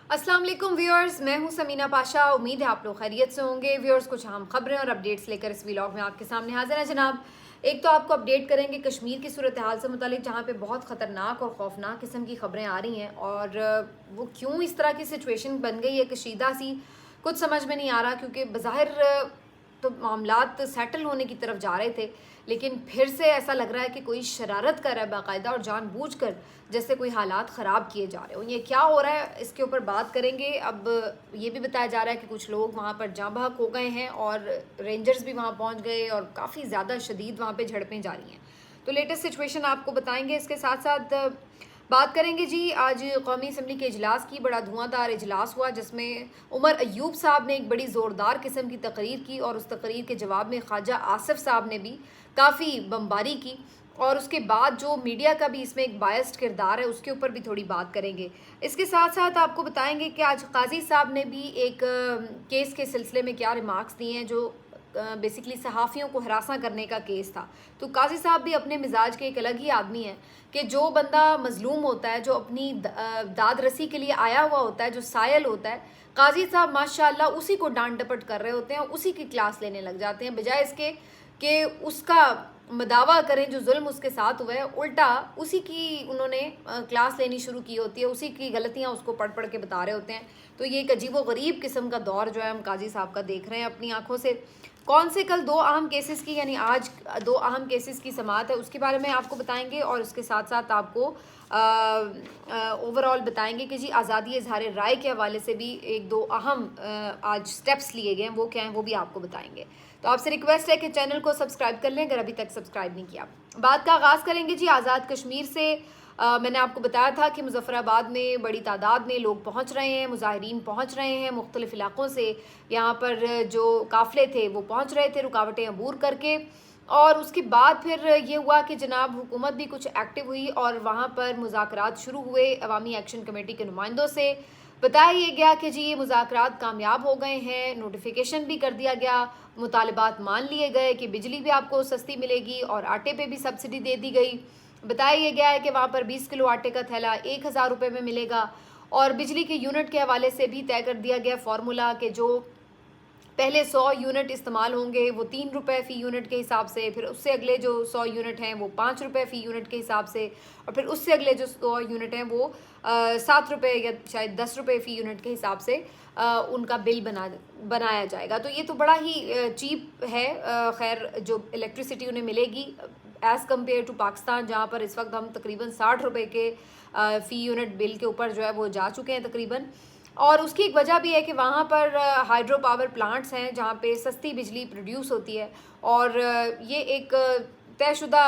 अस्सलाम वालेकुम व्यूअर्स, मैं हूं समीना पाशा। उम्मीद है आप लोग खैरियत से होंगे। व्यूअर्स, कुछ अहम खबरें और अपडेट्स लेकर इस व्लॉग में आपके सामने हाजिर है जनाब। एक तो आपको अपडेट करेंगे कश्मीर की सूरत हाल से मुतालिक, जहां पे बहुत ख़तरनाक और खौफनाक किस्म की खबरें आ रही हैं और वो क्यों इस तरह की सिचुएशन बन गई है कशीदा सी, कुछ समझ में नहीं आ रहा। क्योंकि बज़ाहिर तो मामलात सेटल होने की तरफ जा रहे थे, लेकिन फिर से ऐसा लग रहा है कि कोई शरारत कर रहा है बाकायदा और जानबूझकर, जैसे कोई हालात ख़राब किए जा रहे हो। ये क्या हो रहा है, इसके ऊपर बात करेंगे। अब ये भी बताया जा रहा है कि कुछ लोग वहाँ पर जाँ बहक हो गए हैं और रेंजर्स भी वहाँ पहुँच गए और काफ़ी ज़्यादा शदीद वहाँ पे झड़पें जारी हैं। तो लेटेस्ट सिचुएशन आपको बताएंगे। इसके साथ साथ बात करेंगे जी, आज कौमी असम्बली के इजलास की बड़ा धुआंधार इजलास हुआ, जिसमें उमर अयूब साहब ने एक बड़ी ज़ोरदार किस्म की तकरीर की और उस तकरीर के जवाब में ख्वाजा आसिफ साहब ने भी काफ़ी बमबारी की। और उसके बाद जो मीडिया का भी इसमें एक बायस्ड किरदार है, उसके ऊपर भी थोड़ी बात करेंगे। इसके साथ साथ आपको बताएंगे कि आज काजी साहब ने भी एक केस के सिलसिले में क्या रिमार्क्स दिए हैं, जो बेसिकली सहाफ़ियों को हरासा करने का केस था। तो काजी साहब भी अपने मिजाज के एक अलग ही आदमी हैं कि जो बंदा मजलूम होता है, जो अपनी दाद रसी के लिए आया हुआ होता है, जो सायल होता है, काजी साहब माशाल्लाह उसी को डांट डपट कर रहे होते हैं और उसी की क्लास लेने लग जाते हैं, बजाय इसके कि उसका दावा करें जो जुल्म उसके साथ हुआ है। उल्टा उसी की उन्होंने क्लास लेनी शुरू की होती है, उसी की गलतियां उसको पढ़ पढ़ के बता रहे होते हैं। तो ये एक अजीब व गरीब किस्म का दौर जो है हम काजी साहब का देख रहे हैं अपनी आंखों से। कौन से कल दो अहम केसेस की, यानी आज दो अहम केसेस की समाअत है, उसके बारे में आपको बताएंगे। और उसके साथ साथ आपको ओवरऑल बताएंगे कि जी आज़ादी इज़हार राय के हवाले से भी एक दो अहम आज स्टेप्स लिए गए हैं, वो क्या हैं वो भी आपको बताएंगे। तो आपसे रिक्वेस्ट है कि चैनल को सब्सक्राइब कर लें अगर अभी तक सब्सक्राइब नहीं किया। बात का आगाज़ करेंगे जी आज़ाद कश्मीर से। मैंने आपको बताया था कि मुजफ्फराबाद में बड़ी तादाद में लोग पहुंच रहे हैं, मुजाहिरीन पहुंच रहे हैं मुख्तलिफ इलाक़ों से। यहाँ पर जो काफ़िले थे वो पहुंच रहे थे रुकावटें अबूर करके। और उसके बाद फिर ये हुआ कि जनाब हुकूमत भी कुछ एक्टिव हुई और वहाँ पर मुज़ाकरात शुरू हुए अवामी एक्शन कमेटी के नुमाइंदों से। बताया ये गया कि जी ये मुज़ाकरात कामयाब हो गए हैं, नोटिफिकेशन भी कर दिया गया, मुतालबात मान लिए गए कि बिजली भी आपको सस्ती मिलेगी और आटे पे भी सब्सिडी दे दी गई। बताया ये गया है कि वहाँ पर 20 किलो आटे का थैला 1000 रुपये में मिलेगा। और बिजली के यूनिट के हवाले से भी तय कर दिया गया फार्मूला कि जो पहले 100 यूनिट इस्तेमाल होंगे वो 3 रुपये फ़ी यूनिट के हिसाब से, फिर उससे अगले जो 100 यूनिट हैं वो 5 रुपये फ़ी यूनिट के हिसाब से, और फिर उससे अगले जो 100 यूनिट हैं वो 7 रुपये या शायद 10 रुपये फ़ी यूनिट के हिसाब से उनका बिल बनाया जाएगा। तो ये तो बड़ा ही चीप है। खैर, जो इलेक्ट्रिसिटी उन्हें मिलेगी एज़ कम्पेयर टू पाकिस्तान, जहाँ पर इस वक्त हम तकरीबन 60 रुपये के फ़ी यूनिट बिल के ऊपर जो है वो जा चुके हैं तकरीबन। और उसकी एक वजह भी है कि वहाँ पर हाइड्रो पावर प्लांट्स हैं जहाँ पे सस्ती बिजली प्रोड्यूस होती है। और ये एक तयशुदा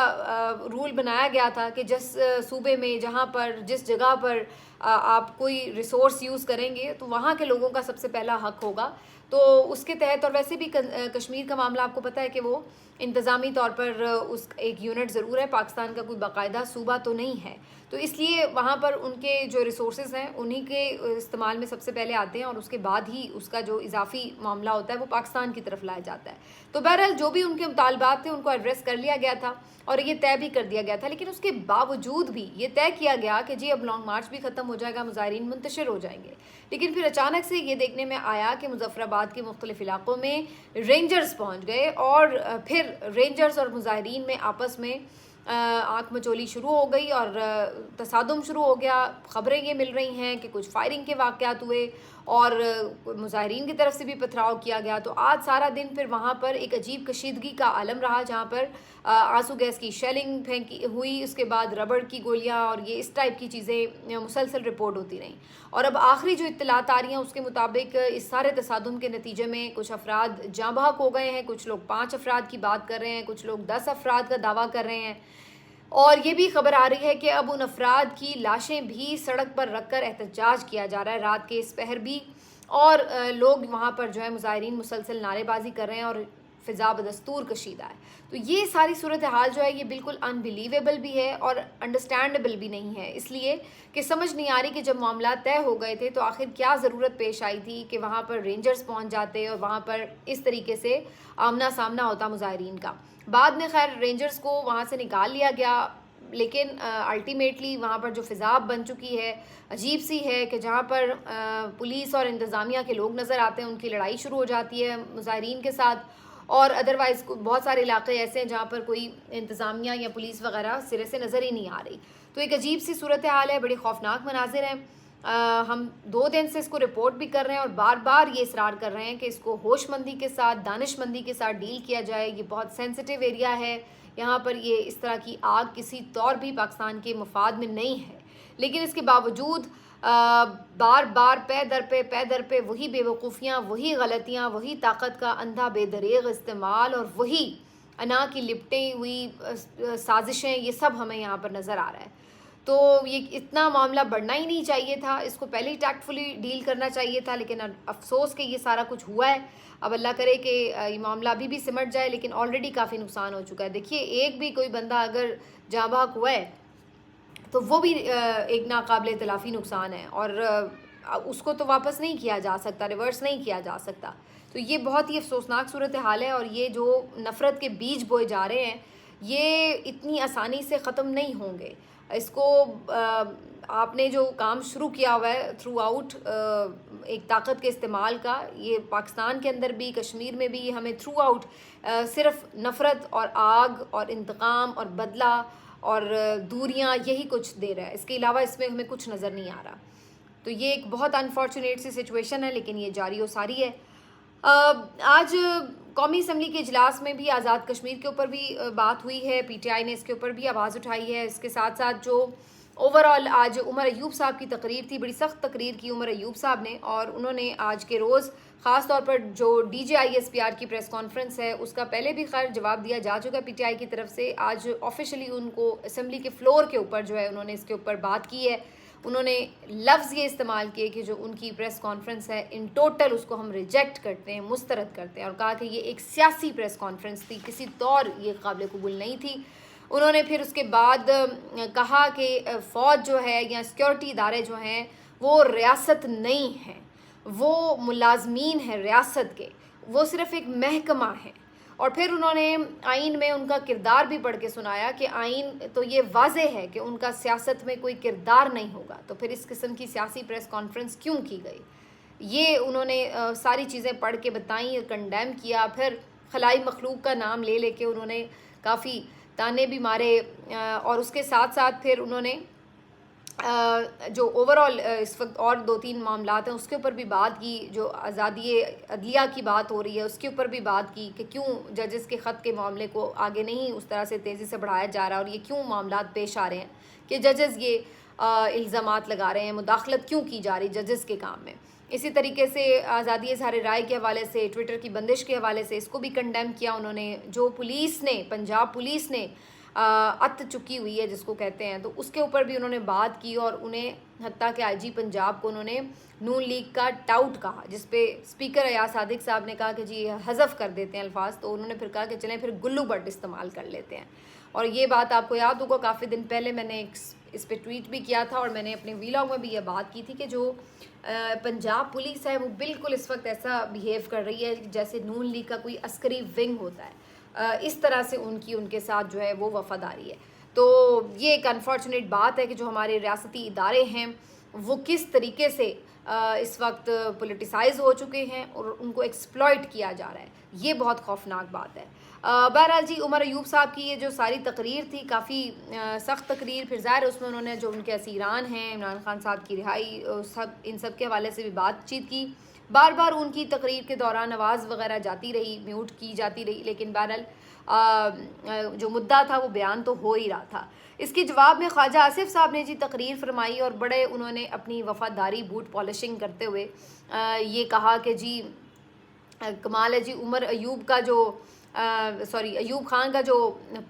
रूल बनाया गया था कि जिस सूबे में, जहाँ पर, जिस जगह पर आप कोई रिसोर्स यूज़ करेंगे तो वहाँ के लोगों का सबसे पहला हक होगा। तो उसके तहत, और वैसे भी कश्मीर का मामला आपको पता है कि वो इंतज़ामी तौर पर उस एक यूनिट ज़रूर है, पाकिस्तान का कोई बाकायदा सूबा तो नहीं है। तो इसलिए वहाँ पर उनके जो रिसोर्सेज हैं उन्हीं के इस्तेमाल में सबसे पहले आते हैं और उसके बाद ही उसका जो इजाफी मामला होता है वो पाकिस्तान की तरफ लाया जाता है। तो बहरहाल जो भी उनके मुतालबात थे उनको एड्रेस कर लिया गया था और ये तय भी कर दिया गया था। लेकिन उसके बावजूद भी ये तय किया गया कि जी अब लॉन्ग मार्च भी ख़त्म हो जाएगा, मुजाहिरीन मुंतशिर हो जाएंगे। लेकिन फिर अचानक से ये देखने में आया कि मुजफ्फराबाद के मुख्तलिफ इलाक़ों में रेंजर्स पहुँच गए और फिर रेंजर्स और मुजाहिरीन में आपस में आँख मचोली शुरू हो गई और तसादुम शुरू हो गया। ख़बरें ये मिल रही हैं कि कुछ फायरिंग के वाक़यात हुए और मुजाहिरीन की तरफ से भी पथराव किया गया। तो आज सारा दिन फिर वहाँ पर एक अजीब कशीदगी का आलम रहा, जहाँ पर आंसू गैस की शेलिंग फेंकी हुई, उसके बाद रबड़ की गोलियाँ और ये इस टाइप की चीज़ें मुसलसल रिपोर्ट होती रहीं। और अब आखिरी जो इत्तलात आ रही हैं उसके मुताबिक इस सारे तसादुम के नतीजे में कुछ अफराद जाँ बहक हो गए हैं, कुछ लोग 5 अफराद की बात कर रहे हैं, कुछ लोग 10 अफराद का दावा कर रहे हैं। और ये भी खबर आ रही है कि अब उन अफराद की लाशें भी सड़क पर रख कर एहतजाज किया जा रहा है रात के इस पहर भी। और लोग वहाँ पर जो है मुजाहिरीन मुसलसल नारेबाजी कर रहे हैं और फ़िज़ा बदस्तूर कशीदा है। तो ये सारी सूरत हाल जो है ये बिल्कुल अनबिलीवेबल भी है और अंडरस्टैंडेबल भी नहीं है, इसलिए कि समझ नहीं आ रही कि जब मामला तय हो गए थे तो आखिर क्या ज़रूरत पेश आई थी कि वहाँ पर रेंजर्स पहुँच जाते और वहाँ पर इस तरीके से आमना सामना होता मुजाहिरीन का। बाद में खैर रेंजर्स को वहाँ से निकाल लिया गया, लेकिन अल्टीमेटली वहाँ पर जो फ़िज़ा बन चुकी है अजीब सी है कि जहाँ पर पुलिस और इंतज़ामिया के लोग नज़र आते हैं, उनकी लड़ाई शुरू हो जाती है मुज़ाहिरीन के साथ, और अदरवाइज़ बहुत सारे इलाके ऐसे हैं जहाँ पर कोई इंतज़ामिया या पुलिस वगैरह सिरे से नज़र ही नहीं आ रही। तो एक अजीब सी सूरत हाल है, बड़ी खौफनाक मनाजिर हैं। हम 2 दिन से इसको रिपोर्ट भी कर रहे हैं और बार बार ये इसरार कर रहे हैं कि इसको होशमंदी के साथ, दानिशमंदी के साथ डील किया जाए। ये बहुत सेंसिटिव एरिया है, यहाँ पर ये इस तरह की आग किसी तौर भी पाकिस्तान के मफाद में नहीं है, लेकिन इसके बावजूद बार बार पै दर पे वही बेवकूफ़ियाँ, वही गलतियाँ, वही ताकत का अंधा बेदरीग इस्तेमाल और वही अना की लिपटी हुई साजिशें, ये सब हमें यहाँ पर नज़र आ रहा है। तो ये इतना मामला बढ़ना ही नहीं चाहिए था, इसको पहले ही टैक्टफुली डील करना चाहिए था, लेकिन अफसोस कि ये सारा कुछ हुआ है। अब अल्लाह करे कि ये मामला अभी भी सिमट जाए, लेकिन ऑलरेडी काफ़ी नुकसान हो चुका है। देखिए, एक भी कोई बंदा अगर जाँ बहक हुआ है तो वो भी एक नाकाबिले तलाफ़ी नुकसान है, और उसको तो वापस नहीं किया जा सकता, रिवर्स नहीं किया जा सकता। तो ये बहुत ही अफसोसनाक सूरत हाल है, और ये जो नफ़रत के बीज बोए जा रहे हैं ये इतनी आसानी से ख़त्म नहीं होंगे। इसको आपने जो काम शुरू किया हुआ है थ्रू आउट एक ताकत के इस्तेमाल का, ये पाकिस्तान के अंदर भी, कश्मीर में भी, हमें थ्रू आउट सिर्फ नफ़रत और आग और इंतकाम और बदला और दूरियां यही कुछ दे रहा है। इसके अलावा इसमें हमें कुछ नज़र नहीं आ रहा। तो ये एक बहुत अनफॉर्चुनेट सी सिचुएशन है, लेकिन ये जारी व सारी है। आज कौमी असम्बली के इजलास में भी आज़ाद कश्मीर के ऊपर भी बात हुई है, PTI ने इसके ऊपर भी आवाज़ उठाई है। इसके साथ साथ जो ओवरऑल आज उमर अयूब साहब की तकरीर थी, बड़ी सख्त तकरीर की उमर अयूब साहब ने, और उन्होंने आज के रोज़ ख़ास तौर पर जो DGISPR की प्रेस कॉन्फ्रेंस है उसका पहले भी खैर जवाब दिया जा चुका PTI की तरफ से। आज ऑफिशियली उनको असम्बली के फ्लोर के ऊपर जो है उन्होंने इसके ऊपर बात की है। उन्होंने लफ्ज़ ये इस्तेमाल किए कि जो उनकी प्रेस कॉन्फ्रेंस है इन टोटल उसको हम रिजेक्ट करते हैं, मुस्तरद करते हैं, और कहा कि ये एक सियासी प्रेस कॉन्फ्रेंस थी, किसी तौर ये काबिल कबूल नहीं थी। उन्होंने फिर उसके बाद कहा कि फ़ौज जो है या सिक्योरिटी इदारे जो हैं वो रियासत नहीं हैं, वो मुलाजमीन है रियासत के, वो सिर्फ़ एक महकमा है। और फिर उन्होंने आइन में उनका किरदार भी पढ़ के सुनाया कि आइन तो ये वाज़े है कि उनका सियासत में कोई किरदार नहीं होगा, तो फिर इस किस्म की सियासी प्रेस कॉन्फ्रेंस क्यों की गई, ये उन्होंने सारी चीज़ें पढ़ के बताई, कंडेम किया। फिर खलाई मखलूक का नाम ले लेके उन्होंने काफ़ी ताने भी मारे, और उसके साथ साथ फिर उन्होंने जो ओवरऑल इस वक्त और 2-3 मामलात हैं उसके ऊपर भी बात की। जो आज़ादी अदलिया की बात हो रही है उसके ऊपर भी बात की कि क्यों जजेस के ख़त के मामले को आगे नहीं उस तरह से तेज़ी से बढ़ाया जा रहा है, और ये क्यों मामलात पेश आ रहे हैं कि जजेस ये इल्ज़ामात लगा रहे हैं, मुदाखलत क्यों की जा रही जजेस के काम में। इसी तरीके से आज़ादी इज़हार राय के हवाले से, ट्विटर की बंदिश के हवाले से इसको भी कंडेम किया उन्होंने। जो पुलिस ने, पंजाब पुलिस ने अत चुकी हुई है जिसको कहते हैं, तो उसके ऊपर भी उन्होंने बात की, और उन्हें हत्ता कि IG पंजाब को उन्होंने नून लीग का टाउट कहा, जिस पे स्पीकर अयाज सादिक साहब ने कहा कि जी हज़फ कर देते हैं अल्फाज, तो उन्होंने फिर कहा कि चलें फिर गुल्लू बट इस्तेमाल कर लेते हैं। और ये बात आपको याद होगा काफ़ी दिन पहले मैंने इस पर ट्वीट भी किया था, और मैंने अपने वीलॉग में भी ये बात की थी कि जो पंजाब पुलिस है वो बिल्कुल इस वक्त ऐसा बिहेव कर रही है जैसे नून लीग का कोई अस्करी विंग होता है। इस तरह से उनके साथ जो है वो वफादारी है। तो ये एक अनफॉर्चुनेट बात है कि जो हमारे रियासती इदारे हैं वो किस तरीके से इस वक्त पोलिटिसाइज हो चुके हैं और उनको एक्सप्लॉइट किया जा रहा है, ये बहुत खौफनाक बात है। बहरहाल जी, उमर अयूब साहब की ये जो सारी तकरीर थी काफ़ी सख्त तकरीर, फिर ज़ाहिर उसमें उन्होंने जो उनके असीरान हैं इमरान खान साहब की रिहाई, इन सब के हवाले से भी बातचीत की। बार बार उनकी तकरीर के दौरान आवाज़ वगैरह जाती रही, म्यूट की जाती रही, लेकिन बहरहाल जो मुद्दा था वो बयान तो हो ही रहा था। इसके जवाब में ख्वाजा आसिफ साहब ने जी तकरीर फरमाई, और बड़े उन्होंने अपनी वफादारी बूट पॉलिशिंग करते हुए ये कहा कि जी कमाल है जी, उमर अयूब का जो अयूब खान का जो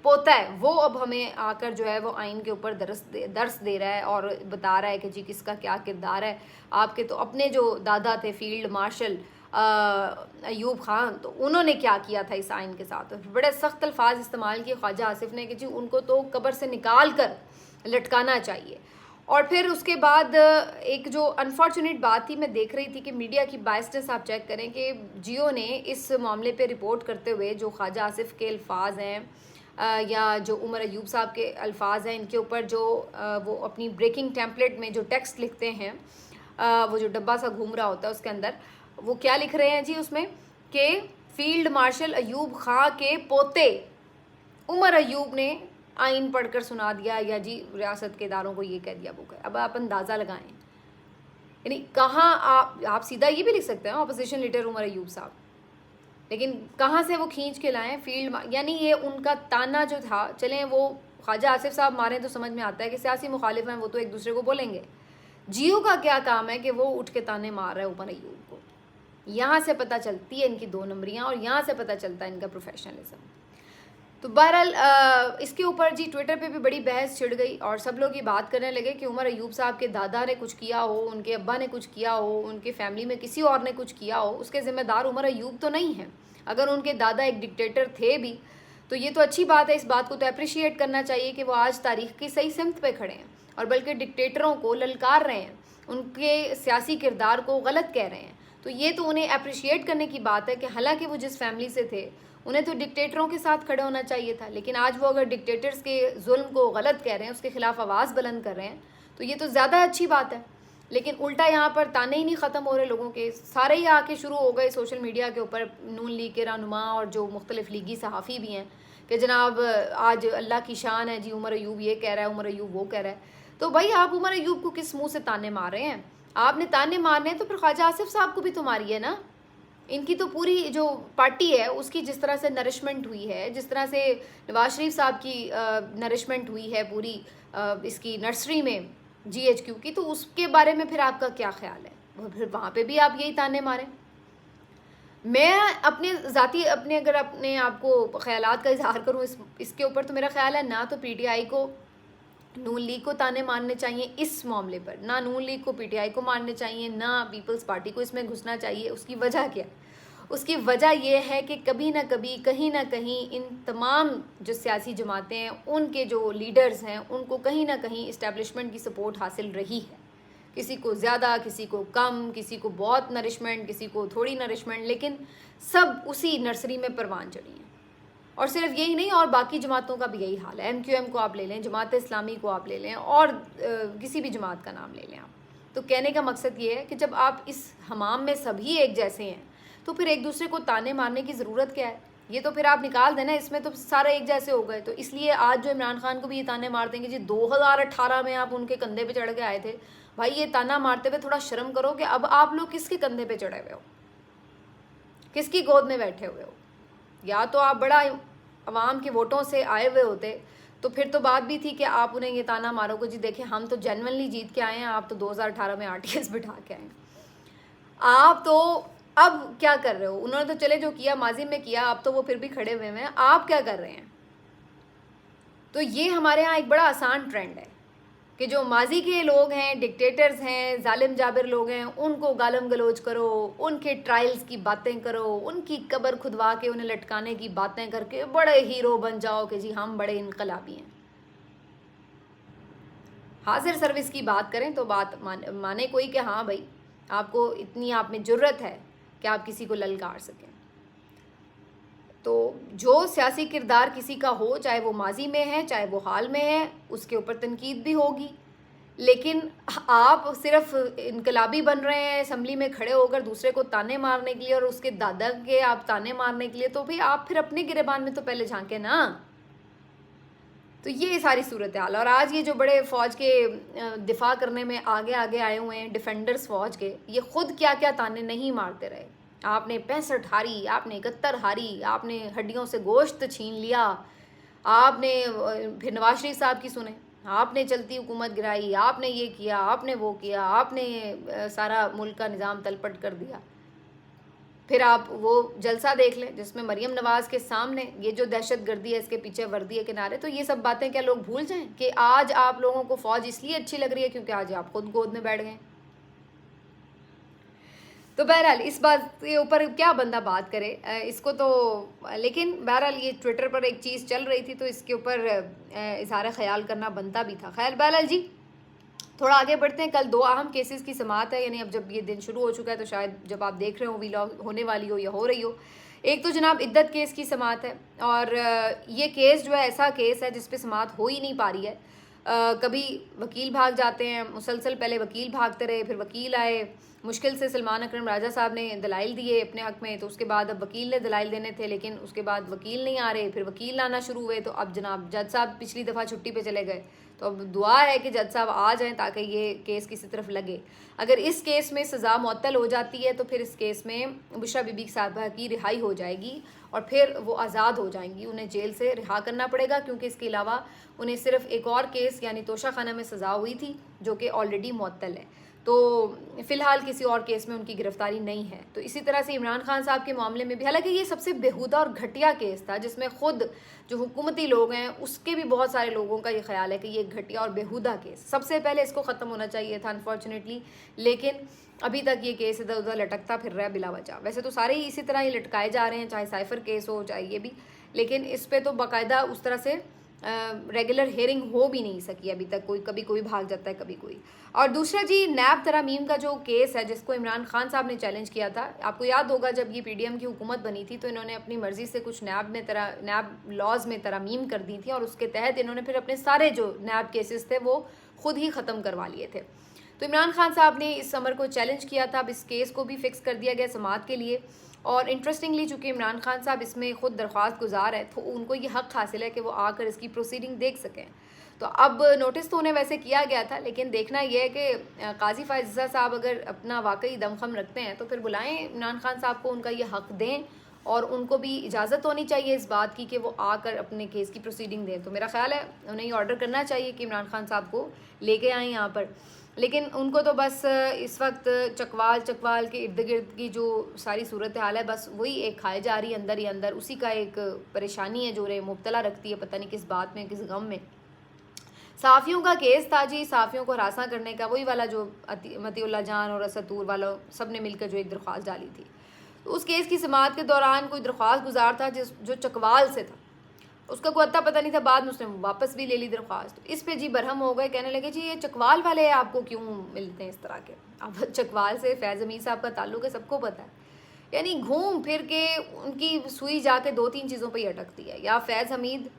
पोता है वो अब हमें आकर जो है वो आइन के ऊपर दर्स दे रहा है और बता रहा है कि जी किसका क्या किरदार है। आपके तो अपने जो दादा थे फील्ड मार्शल अयूब खान, तो उन्होंने क्या किया था इस आइन के साथ। तो बड़े सख्त अल्फाज इस्तेमाल किए ख्वाजा आसिफ ने कि जी उनको तो कब्र से निकाल कर लटकाना चाहिए। और फिर उसके बाद एक जो अनफॉर्चुनेट बात थी, मैं देख रही थी कि मीडिया की बायसनेस आप चेक करें कि जियो ने इस मामले पे रिपोर्ट करते हुए जो ख्वाजा आसिफ के अल्फाज हैं या जो उमर अयूब साहब के अल्फाज हैं इनके ऊपर जो वो अपनी ब्रेकिंग टेम्पलेट में जो टेक्स्ट लिखते हैं, वो जो डब्बा सा घूम रहा होता है उसके अंदर वो क्या लिख रहे हैं जी उसमें कि फील्ड मार्शल अयूब खां के पोते उमर अयूब ने आइन पढ़कर सुना दिया, या जी रियासत के इदारों को ये कह दिया वो कह। अब आप अंदाज़ा लगाएं, यानी कहाँ आप सीधा ये भी लिख सकते हैं ऑपोजिशन लीडर उमर अयूब साहब, लेकिन कहाँ से वो खींच के लाएं फील्ड, यानी ये उनका ताना जो था। चलें वो ख्वाजा आसिफ साहब मारें तो समझ में आता है कि सियासी मुखालिफ हैं, वो तो एक दूसरे को बोलेंगे। जियो का क्या काम है कि वो उठ के ताने मार रहा है उमर अयूब को। यहाँ से पता चलती है इनकी 2 नंबरियाँ और यहाँ से पता चलता है इनका प्रोफेशनलिज्म। तो बहरहाल इसके ऊपर जी ट्विटर पे भी बड़ी बहस छिड़ गई और सब लोग ये बात करने लगे कि उमर अयूब साहब के दादा ने कुछ किया हो, उनके अब्बा ने कुछ किया हो, उनके फैमिली में किसी और ने कुछ किया हो, उसके ज़िम्मेदार उमर अयूब तो नहीं हैं। अगर उनके दादा एक डिक्टेटर थे भी तो ये तो अच्छी बात है, इस बात को तो अप्रिशिएट करना चाहिए कि वो आज तारीख की सही सिमत पे खड़े हैं और बल्कि डिक्टेटरों को ललकार रहे हैं, उनके सियासी किरदार को गलत कह रहे हैं। तो ये तो उन्हें अप्रिशिएट करने की बात है कि हालांकि वो जिस फैमिली से थे उन्हें तो डिक्टेटरों के साथ खड़े होना चाहिए था, लेकिन आज वो अगर डिक्टेटर्स के जुल्म को गलत कह रहे हैं, उसके खिलाफ आवाज़ बुलंद कर रहे हैं, तो ये तो ज़्यादा अच्छी बात है। लेकिन उल्टा यहाँ पर ताने ही नहीं ख़त्म हो रहे लोगों के, सारे ही आके शुरू हो गए सोशल मीडिया के ऊपर, नून लीग के रहनुमा और जो मुख्तलिफ लीगी सहाफ़ी भी हैं कि जनाब आज अल्लाह की शान है जी, उमर अयूब ये कह रहा है, उमर अयूब वो कह रहा है। तो भाई आप उमर अयूब को किस मुँह से ताने मार रहे हैं? आपने ताने मारने हैं तो फिर ख्वाजा आसिफ साहब को भी तो मारिए ना। इनकी तो पूरी जो पार्टी है उसकी जिस तरह से नरिशमेंट हुई है, जिस तरह से नवाज शरीफ साहब की नरिशमेंट हुई है पूरी इसकी नर्सरी में GHQ की, तो उसके बारे में फिर आपका क्या ख्याल है? फिर वहाँ पे भी आप यही ताने मारें। मैं अपने ज़ाती अगर अपने आप को ख्यालात का इजहार करूँ इसके ऊपर, तो मेरा ख्याल है ना तो PTI को नून लीग को ताने मारने चाहिए इस मामले पर, ना नून लीग को PTI को मारने चाहिए, ना पीपल्स पार्टी को इसमें घुसना चाहिए। उसकी वजह क्या? उसकी वजह यह है कि कभी ना कभी कहीं ना कहीं इन तमाम जो सियासी जमातें हैं उनके जो लीडर्स हैं उनको कहीं ना कहीं इस्टेब्लिशमेंट की सपोर्ट हासिल रही है, किसी को ज़्यादा, किसी को कम, किसी को बहुत नरिशमेंट, किसी को थोड़ी नरिशमेंट, लेकिन सब उसी नर्सरी में परवान चढ़ी हैं। और सिर्फ यही नहीं, और बाकी जमातों का भी यही हाल है। MQM को आप ले लें, जमात इस्लामी को आप ले लें, और किसी भी जमात का नाम ले लें आप। तो कहने का मकसद ये है कि जब आप इस हमाम में सभी एक जैसे हैं तो फिर एक दूसरे को ताने मारने की ज़रूरत क्या है? ये तो फिर आप निकाल देना, इसमें तो सारे एक जैसे हो गए। तो इसलिए आज जो इमरान खान को भी ये ताने मार देंगे जी 2018 में आप उनके कंधे पे चढ़ के आए थे, भाई ये ताना मारते हुए थोड़ा शर्म करो कि अब आप लोग किसके कंधे पे चढ़े हुए हो, किसकी गोद में बैठे हुए हो। या तो आप बड़ा अवाम के वोटों से आए हुए होते तो फिर तो बात भी थी कि आप उन्हें ये ताना मारोगे जी देखें हम तो जेन्युइनली जीत के आए हैं, आप तो 2018 में RTS बिठा के आए। आप तो अब क्या कर रहे हो? उन्होंने तो चले जो किया माजी में किया, अब तो वो फिर भी खड़े हुए हैं, आप क्या कर रहे हैं? तो ये हमारे यहाँ एक बड़ा आसान ट्रेंड है कि जो माजी के लोग हैं, डिक्टेटर्स हैं, जालिम जाबिर लोग हैं, उनको गालम गलोच करो, उनके ट्रायल्स की बातें करो, उनकी कब्र खुदवा के उन्हें लटकाने की बातें करके बड़े हीरो बन जाओ कि जी हम बड़े इनकलाबी हैं। हाजिर सर्विस की बात करें तो बात माने कोई कि हाँ भाई आपको इतनी आप में जुर्रत है कि आप किसी को ललकार सकें। तो जो सियासी किरदार किसी का हो, चाहे वो माजी में है चाहे वो हाल में है, उसके ऊपर तनकीद भी होगी, लेकिन आप सिर्फ इनकलाबी बन रहे हैं असम्बली में खड़े होकर दूसरे को ताने मारने के लिए और उसके दादा के आप ताने मारने के लिए, तो भाई आप फिर अपने गिरेबान में तो पहले झांके ना। तो ये सारी सूरत हाल। और आज ये जो बड़े फ़ौज के दिफा करने में आगे आगे आए हुए हैं डिफेंडर्स फ़ौज के, ये खुद क्या क्या ताने नहीं मारते रहे। आपने 65 हारी, आपने 71 हारी, आपने हड्डियों से गोश्त छीन लिया, आपने फिर नवाज शरीफ साहब की सुने, आपने चलती हुकूमत गिराई, आपने ये किया, आपने वो किया, आपने सारा मुल्क का निज़ाम तलपट कर दिया। फिर आप वो जलसा देख लें जिसमें मरियम नवाज के सामने ये जो दहशत गर्दी है इसके पीछे वर्दी है किनारे। तो ये सब बातें क्या लोग भूल जाएं कि आज आप लोगों को फ़ौज इसलिए अच्छी लग रही है क्योंकि आज आप खुद गोद में बैठ गए। तो बहरहाल इस बात के ऊपर क्या बंदा बात करे इसको तो, लेकिन बहरहाल ये ट्विटर पर एक चीज़ चल रही थी तो इसके ऊपर इज़हार ख्याल करना बनता भी था। खैर बहरहाल जी थोड़ा आगे बढ़ते हैं। कल 2 अहम केसेस की समाअत है, यानी अब जब ये दिन शुरू हो चुका है तो शायद जब आप देख रहे हो व्लॉग होने वाली हो या हो रही हो, एक तो जनाब इद्दत केस की समाअत है, और ये केस जो है ऐसा केस है जिस पे समाअत हो ही नहीं पा रही है। कभी वकील भाग जाते हैं, मुसलसल पहले वकील भागते रहे, फिर वकील आए, मुश्किल से सलमान अकरम राजा साहब ने दलाइल दिए अपने हक़ में, तो उसके बाद अब वकील ने दलाइल देने थे, लेकिन उसके बाद वकील नहीं आ रहे, फिर वकील आना शुरू हुए, तो अब जनाब जज साहब पिछली दफ़ा छुट्टी पे चले गए, तो अब दुआ है कि जज साहब आ जाएं ताकि ये केस किसी तरफ लगे। अगर इस केस में सज़ा मुअत्तल हो जाती है तो फिर इस केस में बुशरा बीबी साहबा की रिहाई हो जाएगी और फिर वो आज़ाद हो जाएंगी, उन्हें जेल से रिहा करना पड़ेगा, क्योंकि इसके अलावा उन्हें सिर्फ एक और केस यानी तोशा खाना में सज़ा हुई थी जो कि ऑलरेडी मुअत्तल है, तो फ़िलहाल किसी और केस में उनकी गिरफ्तारी नहीं है। तो इसी तरह से इमरान खान साहब के मामले में भी, हालांकि ये सबसे बेहुदा और घटिया केस था जिसमें ख़ुद जो हुकूमती लोग हैं उसके भी बहुत सारे लोगों का ये ख्याल है कि ये घटिया और बेहुदा केस, सबसे पहले इसको ख़त्म होना चाहिए था अनफॉर्चुनेटली, लेकिन अभी तक ये केस इधर उधर लटकता फिर रहा है बिला वजह। वैसे तो सारे ही इसी तरह ही लटकाए जा रहे हैं, चाहे साइफ़र केस हो चाहे ये भी, लेकिन इस पर तो बाकायदा उस तरह से रेगुलर हेयरिंग हो भी नहीं सकी अभी तक, कभी कोई भाग जाता है कभी कोई। और दूसरा जी, नैब तरमीम का जो केस है जिसको इमरान खान साहब ने चैलेंज किया था, आपको याद होगा जब ये PDM की हुकूमत बनी थी तो इन्होंने अपनी मर्ज़ी से कुछ नैब लॉज में तरमीम कर दी थी, और उसके तहत इन्होंने फिर अपने सारे जो नैब केसेस थे वो खुद ही ख़त्म करवा लिए थे। तो इमरान खान साहब ने इस अमर को चैलेंज किया था, अब इस केस को भी फिक्स कर दिया गया समाअत के लिए, और इंटरेस्टिंगली चूँकि इमरान खान साहब इसमें ख़ुद दरख्वास्त गुजार है तो उनको ये हक़ हासिल है कि वो आकर इसकी प्रोसीडिंग देख सकें। तो अब नोटिस तो उन्हें वैसे किया गया था, लेकिन देखना यह है कि काजी फ़ायज़ा साहब अगर अपना वाकई दमखम रखते हैं तो फिर बुलाएं इमरान खान साहब को, उनका ये हक़ दें, और उनको भी इजाज़त होनी चाहिए इस बात की कि वो आकर अपने केस की प्रोसीडिंग दें। तो मेरा ख्याल है उन्हें ये ऑर्डर करना चाहिए कि इमरान खान साहब को लेके आएँ यहाँ पर, लेकिन उनको तो बस इस वक्त चकवाल के इर्द गिर्द की जो सारी सूरत हाल है बस वही एक खाए जा रही है अंदर ही अंदर, उसी का एक परेशानी है जो उन्हें मुब्तला रखती है पता नहीं किस बात में, किस गम में। सहाफ़ियों का केस था जी, सहाफ़ियों को हरासा करने का, वही वाला जो मतीउल्लाह जान और असतूर वालों सब ने मिलकर जो एक दरख्वास्त डाली थी, तो उस केस की समाअत के दौरान कोई दरख्वास्त गुजार था जो चकवाल से था, उसका कोई अता पता नहीं था, बाद में उसने वापस भी ले ली दरख्वास्त। इस पे जी बरहम हो गए, कहने लगे जी ये चकवाल वाले आपको क्यों मिलते हैं इस तरह के। अब चकवाल से फैज़ हमीद साहब का ताल्लुक़ है, सबको पता है, यानी घूम फिर के उनकी सुई जाके 2-3 चीज़ों पर ही अटकती है, या फैज़ हमीद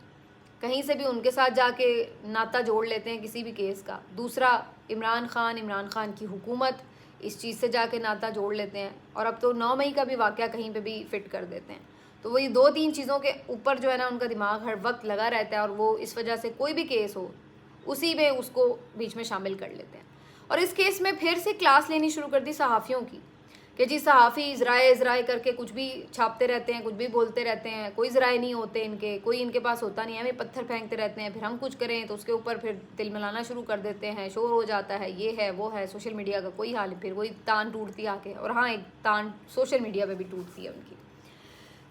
कहीं से भी उनके साथ जाके नाता जोड़ लेते हैं किसी भी केस का, दूसरा इमरान खान की हुकूमत इस चीज़ से जाके नाता जोड़ लेते हैं, और अब तो 9 मई का भी वाक़या कहीं पे भी फ़िट कर देते हैं। तो वही 2-3 चीज़ों के ऊपर जो है ना उनका दिमाग हर वक्त लगा रहता है, और वो इस वजह से कोई भी केस हो उसी में उसको बीच में शामिल कर लेते हैं। और इस केस में फिर से क्लास लेनी शुरू कर दी सहाफ़ियों की कि जी सहाफ़ी इज़राए करके कुछ भी छापते रहते हैं, कुछ भी बोलते रहते हैं, कोई ज़राए नहीं होते इनके, कोई इनके पास होता नहीं है, हमें पत्थर फेंकते रहते हैं, फिर हम कुछ करें तो उसके ऊपर फिर तिलमिलाना शुरू कर देते हैं, शोर हो जाता है, ये है वो है, सोशल मीडिया का कोई हाल, फिर वही तान टूटती आके। और हाँ, एक तान सोशल मीडिया पर भी टूटती है उनकी।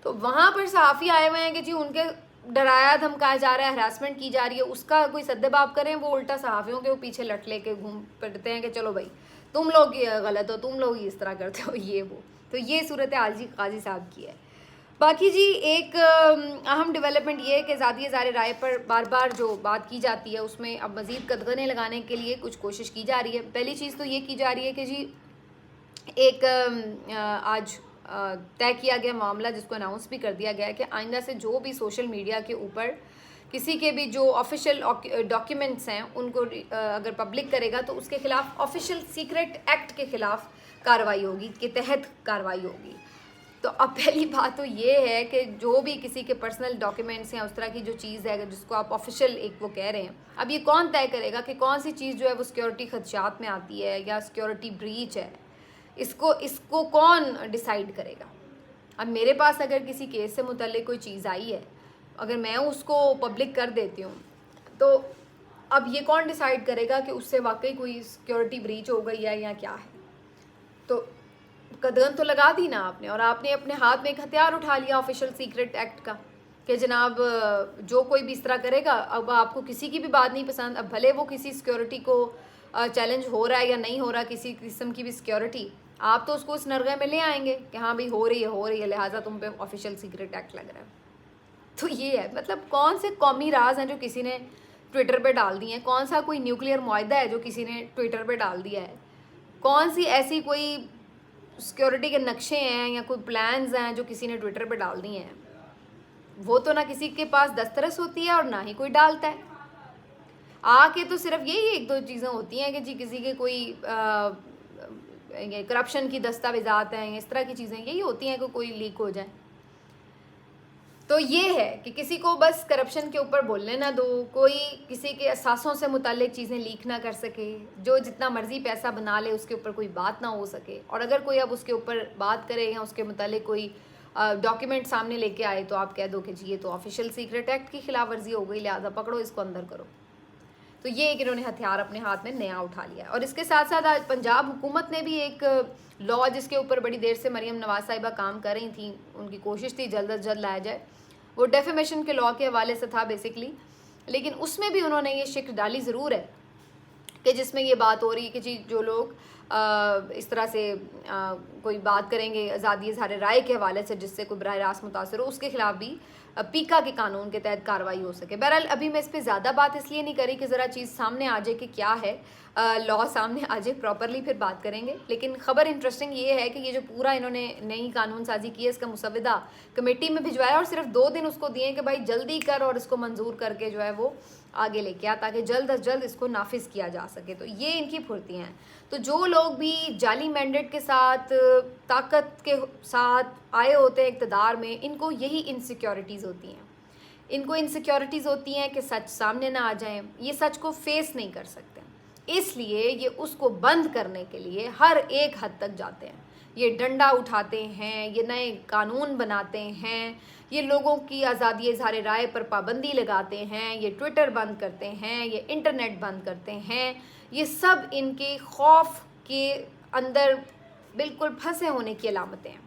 तो वहाँ पर सहाफ़ी आए हुए हैं कि जी उनके डराया धमकाया जा रहा है, हरासमेंट की जा रही है, उसका कोई सद्देबाब करें, वो उल्टा सहाफ़ियों के वो पीछे लट लेके घूम पड़ते हैं कि चलो भाई तुम लोग गलत हो, तुम लोग इस तरह करते हो, ये वो। तो ये सूरत हाल जी काजी साहब की है। बाकी जी एक अहम डेवलपमेंट ये है कि ज़ाती ज़ाहिर राय पर बार बार जो बात की जाती है उसमें अब मज़ीद कदगने लगाने के लिए कुछ कोशिश की जा रही है। पहली चीज़ तो ये की जा रही है कि जी एक आज तय किया गया मामला जिसको अनाउंस भी कर दिया गया है कि आइंदा से जो भी सोशल मीडिया के ऊपर किसी के भी जो ऑफिशियल डॉक्यूमेंट्स हैं उनको अगर पब्लिक करेगा तो उसके खिलाफ ऑफिशियल सीक्रेट एक्ट के खिलाफ कार्रवाई होगी, के तहत कार्रवाई होगी। तो अब पहली बात तो ये है कि जो भी किसी के पर्सनल डॉक्यूमेंट्स हैं, उस तरह की जो चीज़ है जिसको आप ऑफिशियल एक वो कह रहे हैं, अब ये कौन तय करेगा कि कौन सी चीज़ जो है वो सिक्योरिटी खदशात में आती है या सिक्योरिटी ब्रीच है, इसको कौन डिसाइड करेगा। अब मेरे पास अगर किसी केस से मुतल्लिक कोई चीज़ आई है, अगर मैं उसको पब्लिक कर देती हूँ तो अब ये कौन डिसाइड करेगा कि उससे वाकई कोई सिक्योरिटी ब्रीच हो गई है या क्या है। तो कदम तो लगा दी ना आपने, और आपने अपने हाथ में एक हथियार उठा लिया ऑफिशियल सीक्रेट एक्ट का कि जनाब जो कोई भी इस तरह करेगा, अब आपको किसी की भी बात नहीं पसंद, अब भले वो किसी सिक्योरिटी को चैलेंज हो रहा है या नहीं हो रहा, किसी किस्म की भी सिक्योरिटी, आप तो उसको इस नरगे में ले आएंगे कि हाँ भाई हो रही है लिहाजा तुम पे ऑफिशियल सीक्रेट एक्ट लग रहा है। तो ये है, मतलब कौन से कौमी राज हैं जो किसी ने ट्विटर पे डाल दिए हैं, कौन सा कोई न्यूक्लियर मुआहदा है जो किसी ने ट्विटर पे डाल दिया है, कौन सी ऐसी कोई सिक्योरिटी के नक्शे हैं या कोई प्लान्स हैं जो किसी ने ट्विटर पे डाल दिए हैं, वो तो ना किसी के पास दस्तरस होती है और ना ही कोई डालता है। आके तो सिर्फ यही एक दो चीज़ें होती हैं कि जी किसी के कोई करप्शन की दस्तावेजात हैं, इस तरह की चीज़ें यही होती हैं कि कोई लीक हो जाए। तो ये है कि किसी को बस करप्शन के ऊपर बोलने ना दो, कोई किसी के असासों से मुतालिक चीज़ें लीक ना कर सके, जो जितना मर्जी पैसा बना ले उसके ऊपर कोई बात ना हो सके। और अगर कोई अब उसके ऊपर बात करे या उसके मुतालिक कोई डॉक्यूमेंट सामने लेके आए तो आप कह दो कि जी ये तो ऑफिशियल सीक्रेट एक्ट की खिलाफ वर्जी हो गई, लिहाजा पकड़ो इसको अंदर करो। तो ये एक इन्होंने हथियार अपने हाथ में नया उठा लिया। और इसके साथ साथ आज पंजाब हुकूमत ने भी एक लॉ, जिसके ऊपर बड़ी देर से मरीम नवाज साहिबा काम कर रही थी, उनकी कोशिश थी जल्द अज जल्द लाया जाए, वो डेफेमेशन के लॉ के हवाले से था बेसिकली, लेकिन उसमें भी उन्होंने ये शिक डाली ज़रूर है कि जिसमें ये बात हो रही है कि जी जो लोग इस तरह से कोई बात करेंगे आज़ादी इज़हार राय के हवाले से जिससे कोई बराह रास्त मुतासर हो, उसके खिलाफ भी पीका के कानून के तहत कार्रवाई हो सके। बहरहाल अभी मैं इस पर ज़्यादा बात इसलिए नहीं करी कि ज़रा चीज़ सामने आ जाए कि क्या है, लॉ सामने आ जाए प्रॉपरली, फिर बात करेंगे। लेकिन ख़बर इंटरेस्टिंग ये है कि ये जो पूरा इन्होंने नई कानून साजी की है, इसका मुसविदा कमेटी में भिजवाया और सिर्फ 2 दिन उसको दिए कि भाई जल्दी कर और इसको मंजूर करके जो है वो आगे लेके आ, ताकि जल्द अज जल्द इसको नाफिज किया जा सके। तो ये इनकी फुर्तियाँ हैं। तो जो लोग भी जाली मैंडेट के साथ, ताकत के साथ आए होते हैं इक़्तिदार में, इनको यही इनसिक्योरिटीज़ होती हैं। इनको इनसिक्योरिटीज़ होती हैं कि सच सामने ना आ जाए, ये सच को फेस नहीं कर सकते, इसलिए ये उसको बंद करने के लिए हर एक हद तक जाते हैं। ये डंडा उठाते हैं, ये नए कानून बनाते हैं, ये लोगों की आज़ादी इज़हार राय पर पाबंदी लगाते हैं, ये ट्विटर बंद करते हैं, ये इंटरनेट बंद करते हैं। ये सब इनके खौफ के अंदर बिल्कुल फंसे होने की अलामतें हैं।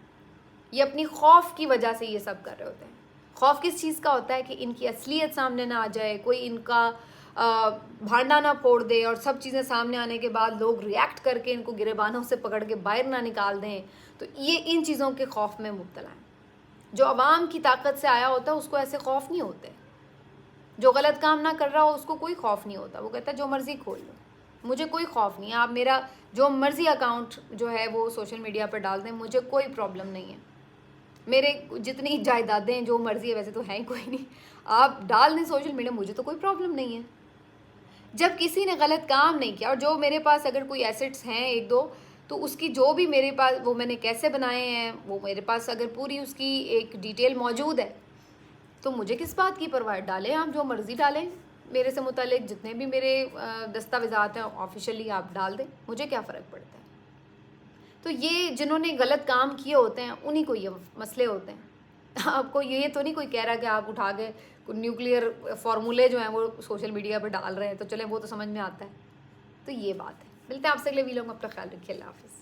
ये अपनी खौफ की वजह से ये सब कर रहे होते हैं। खौफ किस चीज़ का होता है कि इनकी असलियत सामने ना आ जाए, कोई इनका भांडा ना फोड़ दे और सब चीज़ें सामने आने के बाद लोग रिएक्ट करके इनको गिरेबानों से पकड़ के बाहर ना निकाल दें। तो ये इन चीज़ों के खौफ में मुब्तला है। जो अवाम की ताकत से आया होता है उसको ऐसे खौफ नहीं होते। जो गलत काम ना कर रहा हो उसको कोई खौफ नहीं होता, वो कहता है जो मर्ज़ी खोल लो, मुझे कोई खौफ नहीं है, आप मेरा जो मर्ज़ी अकाउंट जो है वो सोशल मीडिया पर डाल दें, मुझे कोई प्रॉब्लम नहीं है। मेरे जितनी जायदादें जो मर्ज़ी है, वैसे तो हैं ही कोई नहीं, आप डाल दें सोशल मीडिया, मुझे तो कोई प्रॉब्लम नहीं है। जब किसी ने गलत काम नहीं किया और जो मेरे पास अगर कोई एसेट्स हैं 1-2, तो उसकी जो भी मेरे पास वो मैंने कैसे बनाए हैं, वो मेरे पास अगर पूरी उसकी एक डिटेल मौजूद है, तो मुझे किस बात की परवाह। डालें आप जो मर्ज़ी डालें, मेरे से मुतालिक जितने भी मेरे दस्तावेज़ात हैं ऑफिशियली आप डाल दें, मुझे क्या फ़र्क पड़ता है। तो ये जिन्होंने गलत काम किए होते हैं उन्हीं को ये मसले होते हैं। आपको ये तो नहीं कोई कह रहा कि आप उठा के न्यूक्लियर फार्मूले जो हैं वो सोशल मीडिया पर डाल रहे हैं, तो चलें वो तो समझ में आता है। तो ये बात है। मिलते हैं आपसे अगले वीडियो में, अपना ख्याल रखिए, अल्लाह हाफ़िज़।